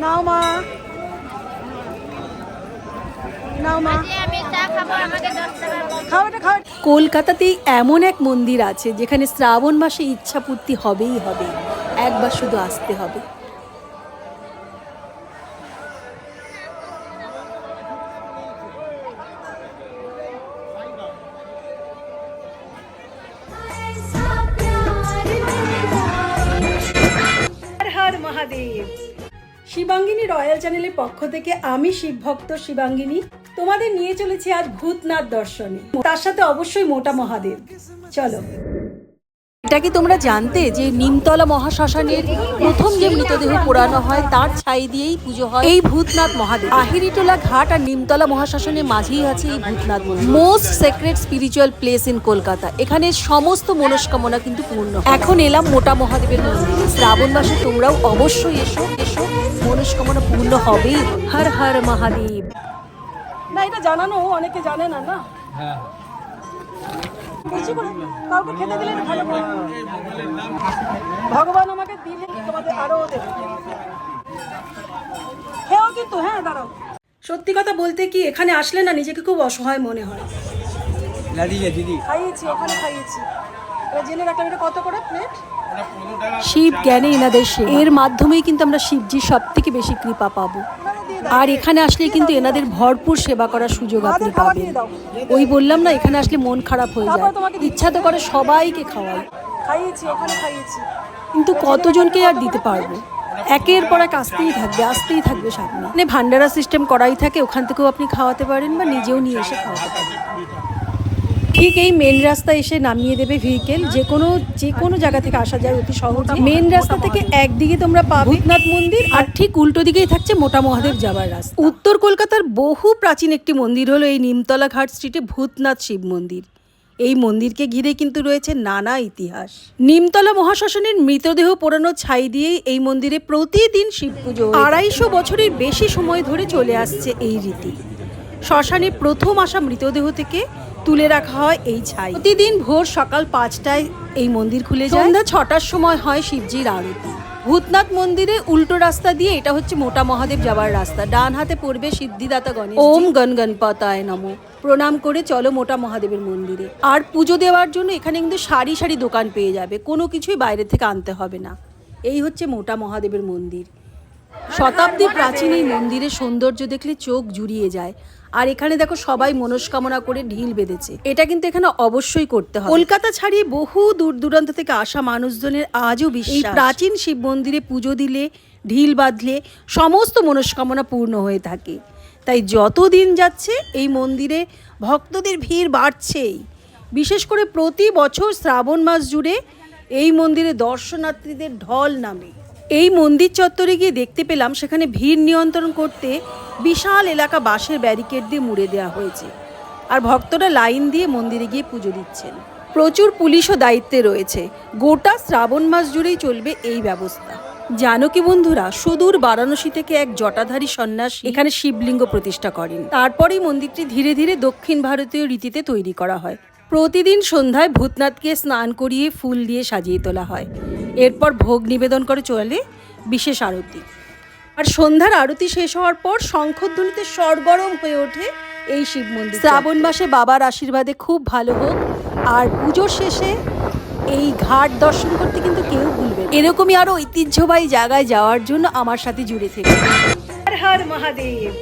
নাও মা, নাও মা, কলকাতাতেই এমন এক মন্দির আছে যেখানে শ্রাবণ মাসে ইচ্ছা পূর্তি হবেই হবে, একবার শুধু আসতে হবে। হর হর মহাদেব। শিবাঙ্গিনী রয়্যাল চ্যানেলের পক্ষ থেকে আমি শিবভক্ত শিবাঙ্গিনী তোমাদের নিয়ে চলেছি আজ ভূতনাথ দর্শনে, তার সাথে অবশ্যই মোটা মহাদেব। চলো। এটা কি তোমরা জানতে যে নিমতলা মহাশ্মশানের প্রথম যে মৃতদেহ পোড়ানো হয় তার ছাই দিয়েই পুজো হয় এই ভূতনাথ মহাদেব? আহিরিটোলা ঘাট আর নিমতলা মহাশ্মশানের মাঝেই আছে এই ভূতনাথ মন্দির, most sacred spiritual place in Kolkata. এখানে সমস্ত মনস্কামনা কিন্তু পূর্ণ। এখন এলাম মোটা মহাদেবের মন্দিরে। শ্রাবণ মাসে তোমরাও অবশ্যই এসো, মনস্কামনা পূর্ণ হবেই। হর হর মহাদেব। না, এটা জানানো অনেকে জানে না। না, হ্যাঁ, বেশি করে কাউকে খেতে দিলে ভালো। ভগবান আমাকে দিলে তোমাদের আরো দেবে, খেও কিন্তু। হ্যাঁ, দাঁড়াও। সত্যি কথা বলতে কি, এখানে আসলে না নিজেকে খুব অসহায় মনে হয়। দিদি খাইয়েছি, ওখানে খাইয়েছি। জেনে রাখলাম এটা কত করে প্লেট। শিব জ্ঞানে এনাদের এর মাধ্যমেই কিন্তু আমরা শিবজির সব থেকে বেশি কৃপা পাবো। আর এখানে আসলে কিন্তু এনাদের ভরপুর সেবা করার সুযোগ আপনি পাবেন। ওই বললাম না, এখানে আসলে মন খারাপ হয়ে যায়, ইচ্ছা তো করে সবাইকে খাওয়াই। খাইয়েছি, ওখানে খাইয়েছি, কিন্তু কতজনকে আর দিতে পারবো? একের পর এক আসতেই থাকবে সামনে। মানে ভান্ডারা সিস্টেম করাই থাকে, ওখান থেকেও আপনি খাওয়াতে পারেন বা নিজেও নিয়ে এসে খাওয়াতে পারেন। ঠিক এই মেন রাস্তা এসে নামিয়ে দেবে ভেহিকেল, যে কোনো জায়গা থেকে আসা যায় অতি সহজে। মেন রাস্তা থেকে একদিকে তোমরা পাবে ভূতনাথ মন্দির, আর ঠিক উল্টো দিকেই থাকছে মোটা মহাদেব যাবার রাস্তা। উত্তর কলকাতার বহু প্রাচীন একটি মন্দির হলো এই নিমতলা ঘাট স্ট্রিটে ভূতনাথ শিব মন্দির। এই মন্দিরকে ঘিরে কিন্তু রয়েছে নানা ইতিহাস। নিমতলা মহাশ্মশানের মৃতদেহ পোড়ানো ছাই দিয়েই এই মন্দিরে প্রতিদিন শিব পুজো। 250 বছরের বেশি সময় ধরে চলে আসছে এই রীতি। শ্মশানে প্রথম আসা মৃতদেহ থেকে তুলে রাখা হয় এই ছাই। প্রতিদিন ভোর সকাল 5টায় এই মন্দির খুলে যায়, সন্ধ্যা 6টার সময় হয় শিবজির আরতি। ভূতনাথ মন্দিরে উল্টো রাস্তা দিয়ে, এটা হচ্ছে মোটা মহাদেব যাবার রাস্তা, ডান হাতে পড়বে সিদ্ধিদাতা গণেশ। ওম গণ গণপতায় নমঃ প্রণাম করে চলো মোটা মহাদেবের মন্দিরে। আর পুজো দেওয়ার জন্য এখানে কিন্তু সারি সারি দোকান পেয়ে যাবে, কোনো কিছুই বাইরে থেকে আনতে হবে না। এই হচ্ছে মোটা মহাদেবের মন্দির। শতাব্দী প্রাচীন এই মন্দিরের সৌন্দর্য দেখলে চোখ জুড়িয়ে যায়। আর এখানে দেখো সবাই মনস্কামনা করে ঢিল বেঁধেছে, এটা কিন্তু এখানে অবশ্যই করতে হবে। কলকাতা ছাড়িয়ে বহু দূর দূরান্ত থেকে আসা মানুষজনের আজও বিশ্বাস এই প্রাচীন শিব মন্দিরে পুজো দিলে, ঢিল বাঁধলে সমস্ত মনস্কামনা পূর্ণ হয়ে থাকে। তাই যত দিন যাচ্ছে এই মন্দিরে ভক্তদের ভিড় বাড়ছেই। বিশেষ করে প্রতি বছর শ্রাবণ মাস জুড়ে এই মন্দিরে দর্শনার্থীদের ঢল নামে। এই মন্দির চত্বরে গিয়ে দেখতে পেলাম সেখানে ভিড় নিয়ন্ত্রণ করতে বিশাল এলাকা বাঁশের ব্যারিকেড দিয়ে মুড়ে দেওয়া হয়েছে, আর ভক্তরা লাইন দিয়ে মন্দিরে গিয়ে পুজো দিচ্ছেন। প্রচুর পুলিশও দায়িত্বে রয়েছে। গোটা শ্রাবণ মাস জুড়েই চলবে এই ব্যবস্থা। জানো কি বন্ধুরা, সুদূর বারাণসী থেকে এক জটাধারী সন্ন্যাসী এখানে শিবলিঙ্গ প্রতিষ্ঠা করেন। তারপরেই মন্দিরটি ধীরে ধীরে দক্ষিণ ভারতীয় রীতিতে তৈরি করা হয়। প্রতিদিন সন্ধ্যায় ভূতনাথকে স্নান করিয়ে ফুল দিয়ে সাজিয়ে তোলা হয়। এরপর ভোগ নিবেদন করে চলে বিশেষ আরতি। আর সন্ধ্যার আরতি শেষ হওয়ার পর শঙ্খধ্বনিতে সরগরম হয়ে ওঠে এই শিব মন্দির। শ্রাবণ মাসে বাবার আশীর্বাদে খুব ভালো হোক। আর পুজোর শেষে এই ঘাট দর্শন করতে কিন্তু কেউ ভুলবে না। এরকমই আরো ঐতিহ্যবাহী জায়গায় যাওয়ার জন্য আমার সাথে জুড়ে থেকে। হর হর মহাদেব।